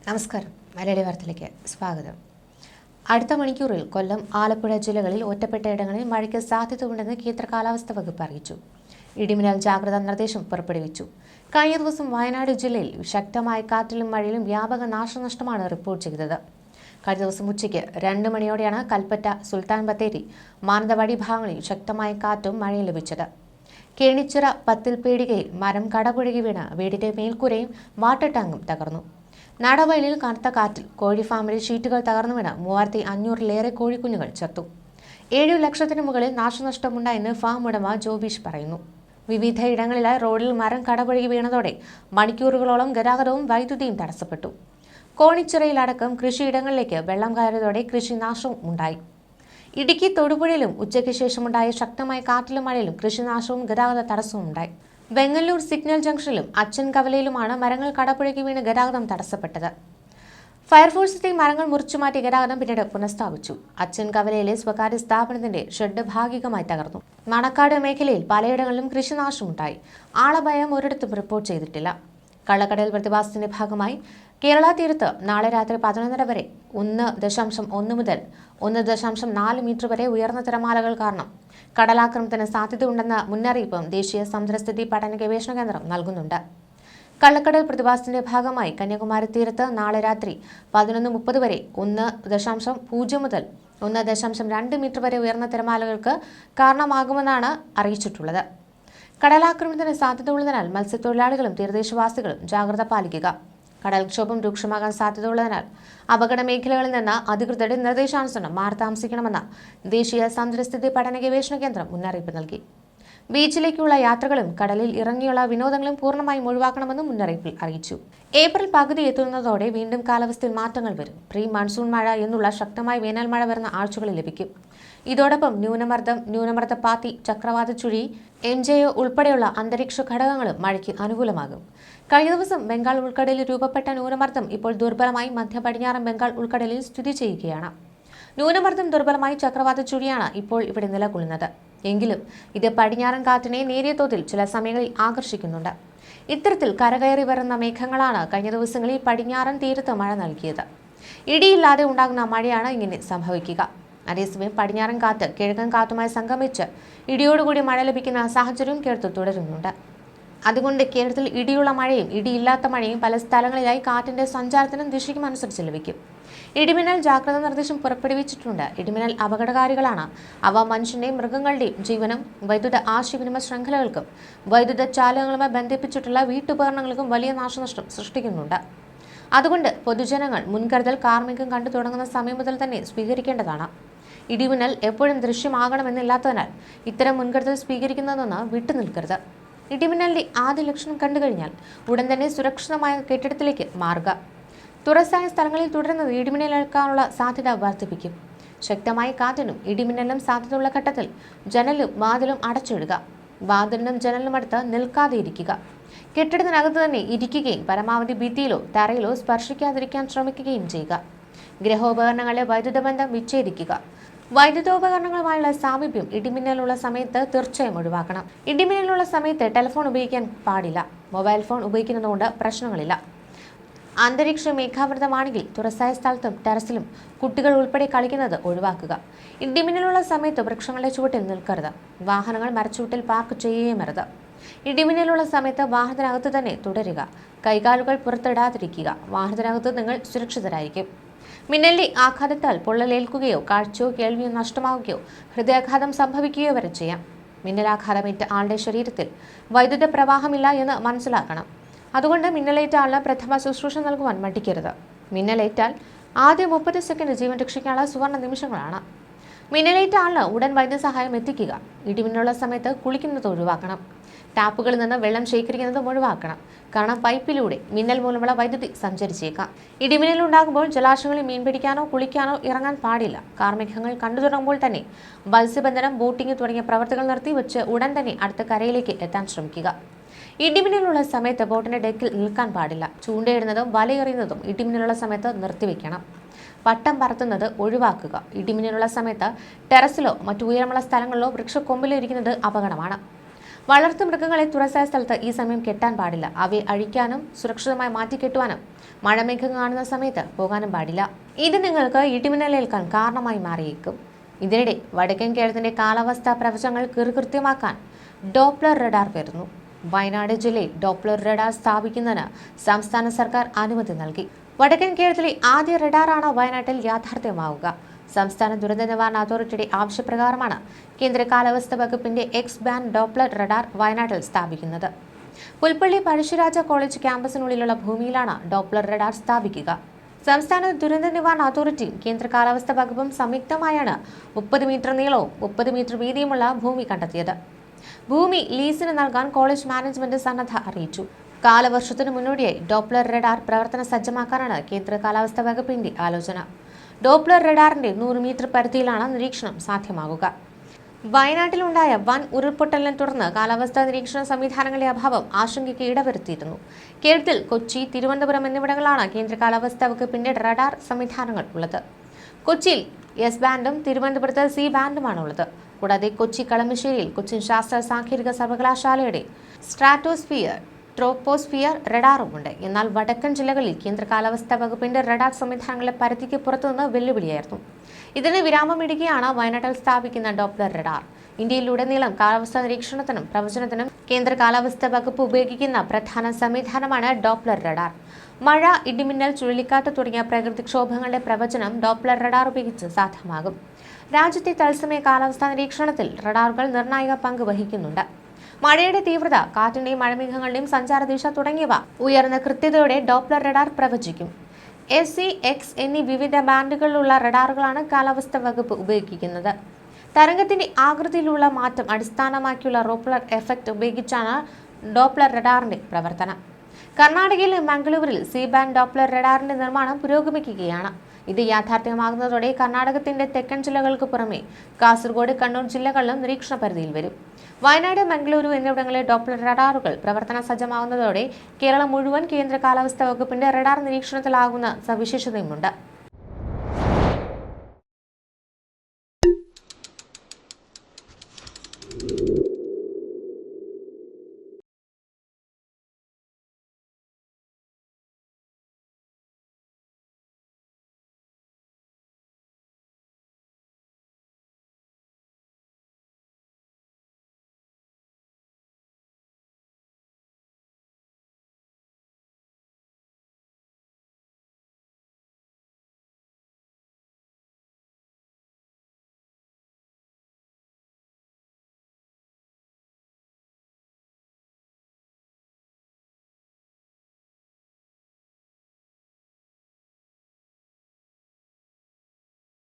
നമസ്കാരം. മലയാളി വാർത്തയിലേക്ക് സ്വാഗതം. അടുത്ത മണിക്കൂറിൽ കൊല്ലം, ആലപ്പുഴ ജില്ലകളിൽ ഒറ്റപ്പെട്ട ഇടങ്ങളിൽ മഴയ്ക്ക് സാധ്യതയുണ്ടെന്ന് കേന്ദ്ര കാലാവസ്ഥാ വകുപ്പ് അറിയിച്ചു. ഇടിമിന്നൽ ജാഗ്രതാ നിർദ്ദേശം പുറപ്പെടുവിച്ചു. കഴിഞ്ഞ ദിവസം വയനാട് ജില്ലയിൽ ശക്തമായ കാറ്റിലും മഴയിലും വ്യാപക നാശനഷ്ടമാണ് റിപ്പോർട്ട് ചെയ്തത്. കഴിഞ്ഞ ദിവസം ഉച്ചയ്ക്ക് 2 മണിയോടെയാണ് കൽപ്പറ്റ, സുൽത്താൻ ബത്തേരി, മാനന്തവാടി ഭാഗങ്ങളിൽ ശക്തമായ കാറ്റും മഴയും ലഭിച്ചത്. കേണിച്ചിറ പത്തിൽപേടികയിൽ മരം കടപുഴകി വീണ് വീടിന്റെ മേൽക്കൂരയും വാട്ടർ ടാങ്കും തകർന്നു. നാടവയലിൽ കനത്ത കാറ്റിൽ കോഴി ഫാമിലെ ഷീറ്റുകൾ തകർന്നു വീണ് 3500-ലേറെ കോഴിക്കുഞ്ഞുങ്ങൾ ചത്തു. 7 ലക്ഷത്തിന് മുകളിൽ നാശനഷ്ടമുണ്ടായെന്ന് ഫാം ഉടമ ജോബീഷ് പറയുന്നു. വിവിധ ഇടങ്ങളിലായി റോഡിൽ മരം കടപുഴകി വീണതോടെ മണിക്കൂറുകളോളം ഗതാഗതവും വൈദ്യുതിയും തടസ്സപ്പെട്ടു. കോണിച്ചിറയിലടക്കം കൃഷിയിടങ്ങളിലേക്ക് വെള്ളം കയറിയതോടെ കൃഷിനാശവും ഉണ്ടായി. ഇടുക്കി തൊടുപുഴയിലും ഉച്ചയ്ക്ക് ശേഷമുണ്ടായ ശക്തമായ കാറ്റിലും മഴയിലും കൃഷിനാശവും ഗതാഗത തടസ്സവും ഉണ്ടായി. വെങ്ങല്ലൂർ സിഗ്നൽ ജംഗ്ഷനിലും അച്ഛൻ കവലയിലുമാണ് മരങ്ങൾ കടപുഴകി വീണ് ഗതാഗതം തടസ്സപ്പെട്ടത്. ഫയർഫോഴ്സ് എത്തി മരങ്ങൾ മുറിച്ചുമാറ്റി ഗതാഗതം പിന്നീട് പുനഃസ്ഥാപിച്ചു. അച്ഛൻ കവലയിലെ സ്വകാര്യ സ്ഥാപനത്തിന്റെ ഷെഡ് ഭാഗികമായി തകർന്നു. മണക്കാട് മേഖലയിൽ പലയിടങ്ങളിലും കൃഷിനാശമുണ്ടായി. ആളപായം ഒരിടത്തും റിപ്പോർട്ട് ചെയ്തിട്ടില്ല. കള്ളക്കടൽ പ്രതിഭാസത്തിന്റെ ഭാഗമായി കേരള തീരത്ത് നാളെ രാത്രി 11:30 വരെ 1.1 മുതൽ 1.4 മീറ്റർ വരെ ഉയർന്ന തിരമാലകൾ കാരണം കടലാക്രമണത്തിന് സാധ്യതയുണ്ടെന്ന മുന്നറിയിപ്പും ദേശീയ സമുദ്രസ്ഥിതി പഠന ഗവേഷണ കേന്ദ്രം നൽകുന്നുണ്ട്. കള്ളക്കടൽ പ്രതിഭാസത്തിന്റെ ഭാഗമായി കന്യാകുമാരി തീരത്ത് നാളെ രാത്രി 11:30 വരെ 1.0 മുതൽ 1.2 മീറ്റർ വരെ ഉയർന്ന തിരമാലകൾക്ക് കാരണമാകുമെന്നാണ് അറിയിച്ചിട്ടുള്ളത്. കടലാക്രമണത്തിന് സാധ്യതയുള്ളതിനാൽ മത്സ്യത്തൊഴിലാളികളും തീരദേശവാസികളും ജാഗ്രത പാലിക്കുക. കടൽക്ഷോഭം രൂക്ഷമാകാൻ സാധ്യതയുള്ളതിനാൽ അപകട മേഖലകളിൽ നിന്ന് അധികൃതരുടെ നിർദ്ദേശാനുസരണം മാറി താമസിക്കണമെന്ന് ദേശീയ സമുദ്രസ്ഥിതി പഠന ഗവേഷണ കേന്ദ്രം മുന്നറിയിപ്പ് നൽകി. ബീച്ചിലേക്കുള്ള യാത്രകളും കടലിൽ ഇറങ്ങിയുള്ള വിനോദങ്ങളും പൂർണ്ണമായും ഒഴിവാക്കണമെന്നും മുന്നറിയിപ്പിൽ അറിയിച്ചു. ഏപ്രിൽ പകുതി എത്തുന്നതോടെ വീണ്ടും കാലാവസ്ഥയിൽ മാറ്റങ്ങൾ വരും. പ്രീ മൺസൂൺ മഴ എന്നുള്ള ശക്തമായ വേനൽ മഴ വരുന്ന ആഴ്ചകളിൽ ലഭിക്കും. ഇതോടൊപ്പം ന്യൂനമർദ്ദപാത്തി, ചക്രവാത ചുഴി, MJO ഉൾപ്പെടെയുള്ള അന്തരീക്ഷ ഘടകങ്ങളും മഴയ്ക്ക് അനുകൂലമാകും. കഴിഞ്ഞ ദിവസം ബംഗാൾ ഉൾക്കടലിൽ രൂപപ്പെട്ട ന്യൂനമർദ്ദം ഇപ്പോൾ ദുർബലമായി മധ്യ പടിഞ്ഞാറൻ ബംഗാൾ ഉൾക്കടലിൽ സ്ഥിതി ചെയ്യുകയാണ്. ന്യൂനമർദ്ദം ദുർബലമായി ചക്രവാത ചുഴിയാണ് ഇപ്പോൾ ഇവിടെ നിലകൊള്ളുന്നത്. എങ്കിലും ഇത് പടിഞ്ഞാറൻ കാറ്റിനെ നേരിയ തോതിൽ ചില സമയങ്ങളിൽ ആകർഷിക്കുന്നുണ്ട്. ഇത്തരത്തിൽ കരകയറി വരുന്ന മേഘങ്ങളാണ് കഴിഞ്ഞ ദിവസങ്ങളിൽ പടിഞ്ഞാറൻ തീരത്ത് മഴ നൽകിയത്. ഇടിയില്ലാതെ ഉണ്ടാകുന്ന മഴയാണ് ഇങ്ങനെ സംഭവിക്കുക. അതേസമയം പടിഞ്ഞാറൻ കാറ്റ് കിഴക്കൻ കാറ്റുമായി സംഗമിച്ച് ഇടിയോടുകൂടി മഴ ലഭിക്കുന്ന സാഹചര്യം കേരളത്തിൽ തുടരുന്നുണ്ട്. അതുകൊണ്ട് കേരളത്തിൽ ഇടിയുള്ള മഴയും ഇടിയില്ലാത്ത മഴയും പല സ്ഥലങ്ങളിലായി കാറ്റിന്റെ സഞ്ചാരത്തിനും ദിശയ്ക്കും അനുസരിച്ച് ലഭിക്കും. ഇടിമിന്നൽ ജാഗ്രതാ നിർദ്ദേശം പുറപ്പെടുവിച്ചിട്ടുണ്ട്. ഇടിമിന്നൽ അപകടകാരികളാണ്. അവ മനുഷ്യന്റെയും മൃഗങ്ങളുടെയും ജീവനും വൈദ്യുത ആശയവിനിമയ ശൃംഖലകൾക്കും വൈദ്യുത ചാലകങ്ങളുമായി ബന്ധിപ്പിച്ചിട്ടുള്ള വീട്ടുപകരണങ്ങൾക്കും വലിയ നാശനഷ്ടം സൃഷ്ടിക്കുന്നുണ്ട്. അതുകൊണ്ട് പൊതുജനങ്ങൾ മുൻകരുതൽ കാർമ്മികം കണ്ടു തുടങ്ങുന്ന സമയം മുതൽ തന്നെ സ്വീകരിക്കേണ്ടതാണ്. ഇടിമിന്നൽ എപ്പോഴും ദൃശ്യമാകണമെന്നില്ലാത്തതിനാൽ ഇത്തരം മുൻകരുതൽ സ്വീകരിക്കുന്നതെന്ന് വിട്ടുനിൽക്കരുത്. ഇടിമിന്നലിന്റെ ആദ്യ ലക്ഷണം കണ്ടുകഴിഞ്ഞാൽ ഉടൻ തന്നെ സുരക്ഷിതമായ കെട്ടിടത്തിലേക്ക് മാറുക. തുറസായ സ്ഥലങ്ങളിൽ തുടരുന്നത് ഇടിമിന്നലേൽക്കാനുള്ള സാധ്യത വർദ്ധിപ്പിക്കും. ശക്തമായ കാറ്റിനും ഇടിമിന്നലിനും സാധ്യതയുള്ള ഘട്ടത്തിൽ ജനലും വാതിലും അടച്ചിടുക. വാതിലിനും ജനലിനും അടുത്ത് നിൽക്കാതെ ഇരിക്കുക. കെട്ടിടത്തിനകത്ത് തന്നെ ഇരിക്കുകയും പരമാവധി ഭിത്തിയിലോ തറയിലോ സ്പർശിക്കാതിരിക്കാൻ ശ്രമിക്കുകയും ചെയ്യുക. ഗൃഹോപകരണങ്ങളിലെ വൈദ്യുത ബന്ധം വിച്ഛേദിക്കുക. വൈദ്യുതോപകരണങ്ങളുമായുള്ള സാമീപ്യം ഇടിമിന്നലുള്ള സമയത്ത് തീർച്ചയായും ഒഴിവാക്കണം. ഇടിമിന്നലുള്ള സമയത്ത് ടെലിഫോൺ ഉപയോഗിക്കാൻ പാടില്ല. മൊബൈൽ ഫോൺ ഉപയോഗിക്കുന്നതുകൊണ്ട് പ്രശ്നങ്ങളില്ല. അന്തരീക്ഷ മേഘാവൃതമാണെങ്കിൽ തുറസായ സ്ഥലത്തും ടെറസിലും കുട്ടികൾ ഉൾപ്പെടെ കളിക്കുന്നത് ഒഴിവാക്കുക. ഇടിമിന്നലുള്ള സമയത്ത് വൃക്ഷങ്ങളുടെ ചുവട്ടിൽ നിൽക്കരുത്. വാഹനങ്ങൾ മരച്ചുവട്ടിൽ പാർക്ക് ചെയ്യുകയുമരുത്. ഇടിമിന്നലുള്ള സമയത്ത് വാഹനത്തിനകത്ത് തന്നെ തുടരുക. കൈകാലുകൾ പുറത്തിടാതിരിക്കുക. വാഹനത്തിനകത്ത് നിങ്ങൾ സുരക്ഷിതരായിരിക്കും. മിന്നലിന്റെ ആഘാതത്താൽ പൊള്ളലേൽക്കുകയോ കാഴ്ചയോ കേൾവിയോ നഷ്ടമാവുകയോ ഹൃദയാഘാതം സംഭവിക്കുകയോ വരെ ചെയ്യാം. മിന്നലാഘാതമേറ്റ ആളുടെ ശരീരത്തിൽ വൈദ്യുത പ്രവാഹമില്ല എന്ന് മനസ്സിലാക്കണം. അതുകൊണ്ട് മിന്നലേറ്റ ആളിന് പ്രഥമ ശുശ്രൂഷ നൽകുവാൻ മടിക്കരുത്. മിന്നലേറ്റാൽ ആദ്യ 30 സെക്കൻഡ് ജീവൻ രക്ഷിക്കാനുള്ള സുവർണ നിമിഷങ്ങളാണ്. മിന്നലേറ്റ ആളിന് ഉടൻ വൈദ്യസഹായം എത്തിക്കുക. ഇടിമിന്നലുള്ള സമയത്ത് കുളിക്കുന്നത് ഒഴിവാക്കണം. ടാപ്പുകളിൽ നിന്ന് വെള്ളം ശേഖരിക്കുന്നതും ഒഴിവാക്കണം. കാരണം പൈപ്പിലൂടെ മിന്നൽ മൂലമുള്ള വൈദ്യുതി സഞ്ചരിച്ചേക്കാം. ഇടിമിന്നൽ ഉണ്ടാകുമ്പോൾ ജലാശയങ്ങളിൽ മീൻ പിടിക്കാനോ കുളിക്കാനോ ഇറങ്ങാൻ പാടില്ല. കാർമേഘങ്ങൾ കണ്ടു തുടങ്ങുമ്പോൾ തന്നെ മത്സ്യബന്ധനം, ബോട്ടിംഗ് തുടങ്ങിയ പ്രവർത്തികൾ നിർത്തി വെച്ച് ഉടൻ തന്നെ അടുത്ത കരയിലേക്ക് എത്താൻ ശ്രമിക്കുക. ഇടിമിന്നലുള്ള സമയത്ത് ബോട്ടിന്റെ ഡെക്കിൽ നിൽക്കാൻ പാടില്ല. ചൂണ്ടയിടുന്നതും വലയെറിയുന്നതും ഇടിമിന്നലുള്ള സമയത്ത് നിർത്തിവെക്കണം. പട്ടം പറത്തുന്നത് ഒഴിവാക്കുക. ഇടിമിന്നലുള്ള സമയത്ത് ടെറസിലോ മറ്റു ഉയരമുള്ള സ്ഥലങ്ങളിലോ വൃക്ഷക്കൊമ്പിലോ ഇരിക്കുന്നത് അപകടമാണ്. വളർത്തുമൃഗങ്ങളെ തുറസായ സ്ഥലത്ത് ഈ സമയം കെട്ടാൻ പാടില്ല. അവയെ അഴിക്കാനും സുരക്ഷിതമായി മാറ്റിക്കെട്ടുവാനും മഴമേഘം കാണുന്ന സമയത്ത് പോകാനും പാടില്ല. ഇത് നിങ്ങൾക്ക് ഇടിമിന്നലേൽക്കാൻ കാരണമായി മാറിയേക്കും. ഇതിനിടെ വടക്കൻ കേരളത്തിന്റെ കാലാവസ്ഥാ പ്രവചനങ്ങൾ കൃത്യമാക്കാൻ ഡോപ്ലർ റഡാർ വരുന്നു. വയനാട് ജില്ലയിൽ ഡോപ്ലർ റഡാർ സ്ഥാപിക്കുന്നതിന് സംസ്ഥാന സർക്കാർ അനുമതി നൽകി. വടക്കൻ കേരളത്തിലെ ആദ്യ റഡാറാണ് വയനാട്ടിൽ യാഥാർത്ഥ്യമാവുക. സംസ്ഥാന ദുരന്ത നിവാരണ അതോറിറ്റിയുടെ ആവശ്യപ്രകാരമാണ് കേന്ദ്ര കാലാവസ്ഥാ വകുപ്പിന്റെ എക്സ് ബാൻഡ് ഡോപ്ലർ റഡാർ വയനാട്ടിൽ സ്ഥാപിക്കുന്നത്. പുൽപ്പള്ളി പഴശ്ശിരാജ കോളേജ് ക്യാമ്പസിനുള്ളിലുള്ള ഭൂമിയിലാണ് ഡോപ്ലർ റഡാർ സ്ഥാപിക്കുക. സംസ്ഥാന ദുരന്ത നിവാരണ അതോറിറ്റിയും കേന്ദ്ര കാലാവസ്ഥാ വകുപ്പും സംയുക്തമായാണ് 30 മീറ്റർ നീളവും 30 മീറ്റർ വീതിയുമുള്ള ഭൂമി കണ്ടെത്തിയത്. ഭൂമി ലീസിന് നൽകാൻ കോളേജ് മാനേജ്മെന്റ് സന്നദ്ധ അറിയിച്ചു. കാലവർഷത്തിനു മുന്നോടിയായി ഡോപ്ലർ റഡാർ പ്രവർത്തന സജ്ജമാക്കാനാണ് കേന്ദ്ര കാലാവസ്ഥാ വകുപ്പിന്റെ ആലോചന. ഡോപ്ലർ റഡാറിന്റെ 100 മീറ്റർ പരിധിയിലാണ് നിരീക്ഷണം സാധ്യമാകുക. വയനാട്ടിലുണ്ടായ വൻ ഉരുൾപൊട്ടലിനെ തുടർന്ന് കാലാവസ്ഥാ നിരീക്ഷണ സംവിധാനങ്ങളുടെ അഭാവം ആശങ്കയ്ക്ക് ഇടവരുത്തിയിരുന്നു. കേരളത്തിൽ കൊച്ചി, തിരുവനന്തപുരം എന്നിവിടങ്ങളാണ് കേന്ദ്ര കാലാവസ്ഥാ വകുപ്പിന്റെ റഡാർ സംവിധാനങ്ങൾ ഉള്ളത്. കൊച്ചിയിൽ എസ് ബാൻഡും തിരുവനന്തപുരത്ത് സി ബാൻഡുമാണ് ഉള്ളത്. കൂടാതെ കൊച്ചി കളമശ്ശേരിയിൽ കൊച്ചിൻ ശാസ്ത്ര സാങ്കേതിക സർവകലാശാലയുടെ സ്ട്രാറ്റോസ്ഫിയർ, ട്രോപ്പോസ്ഫിയർ റഡാറുമുണ്ട്. എന്നാൽ വടക്കൻ ജില്ലകളിൽ കേന്ദ്ര കാലാവസ്ഥാ വകുപ്പിന്റെ റഡാർ സംവിധാനങ്ങളുടെ പരിധിക്ക് പുറത്തുനിന്ന് വെല്ലുവിളിയായിരുന്നു. ഇതിന് വിരാമമിടുകയാണ് വയനാട്ടിൽ സ്ഥാപിക്കുന്ന ഡോപ്ലർ റഡാർ. ഇന്ത്യയിലുടനീളം കാലാവസ്ഥാ നിരീക്ഷണത്തിനും പ്രവചനത്തിനും കേന്ദ്ര കാലാവസ്ഥാ വകുപ്പ് ഉപയോഗിക്കുന്ന പ്രധാന സംവിധാനമാണ് ഡോപ്ലർ റഡാർ. മഴ, ഇടിമിന്നൽ, ചുഴലിക്കാറ്റ് തുടങ്ങിയ പ്രകൃതിക്ഷോഭങ്ങളുടെ പ്രവചനം ഡോപ്ലർ റഡാർ ഉപയോഗിച്ച് സാധ്യമാകും. രാജ്യത്തെ തത്സമയ കാലാവസ്ഥാ നിരീക്ഷണത്തിൽ റഡാറുകൾ നിർണായക പങ്ക് വഹിക്കുന്നുണ്ട്. മഴയുടെ തീവ്രത, കാറ്റിന്റെയും മഴമേഘങ്ങളുടെയും സഞ്ചാരദിശ തുടങ്ങിയവ ഉയർന്ന കൃത്യതയോടെ ഡോപ്ലർ റഡാർ പ്രവചിക്കും. SE, X എന്നീ വിവിധ ബാൻഡുകളിലുള്ള റഡാറുകളാണ് കാലാവസ്ഥാ വകുപ്പ് ഉപയോഗിക്കുന്നത്. തരംഗത്തിന്റെ ആകൃതിയിലുള്ള മാറ്റം അടിസ്ഥാനമാക്കിയുള്ള ഡോപ്ലർ എഫക്റ്റ് ഉപയോഗിച്ചാണ് ഡോപ്ലർ റഡാറിന്റെ പ്രവർത്തനം. കർണാടകയിലെ മംഗളൂരിൽ സി ബാൻഡ് ഡോപ്ലർ റഡാറിന്റെ നിർമ്മാണം പുരോഗമിക്കുകയാണ്. ഇത് യാഥാർത്ഥ്യമാകുന്നതോടെ കർണാടകത്തിന്റെ തെക്കൻ ജില്ലകൾക്ക് പുറമെ കാസർഗോഡ്, കണ്ണൂർ ജില്ലകളിലും നിരീക്ഷണ പരിധിയിൽ വരും. വയനാട്, മംഗളൂരു എന്നിവിടങ്ങളിലെ ഡോപ്ലർ റഡാറുകൾ പ്രവർത്തന സജ്ജമാകുന്നതോടെ കേരളം മുഴുവൻ കേന്ദ്ര കാലാവസ്ഥാ വകുപ്പിന്റെ റഡാർ നിരീക്ഷണത്തിലാകുന്ന സവിശേഷതയുമുണ്ട്.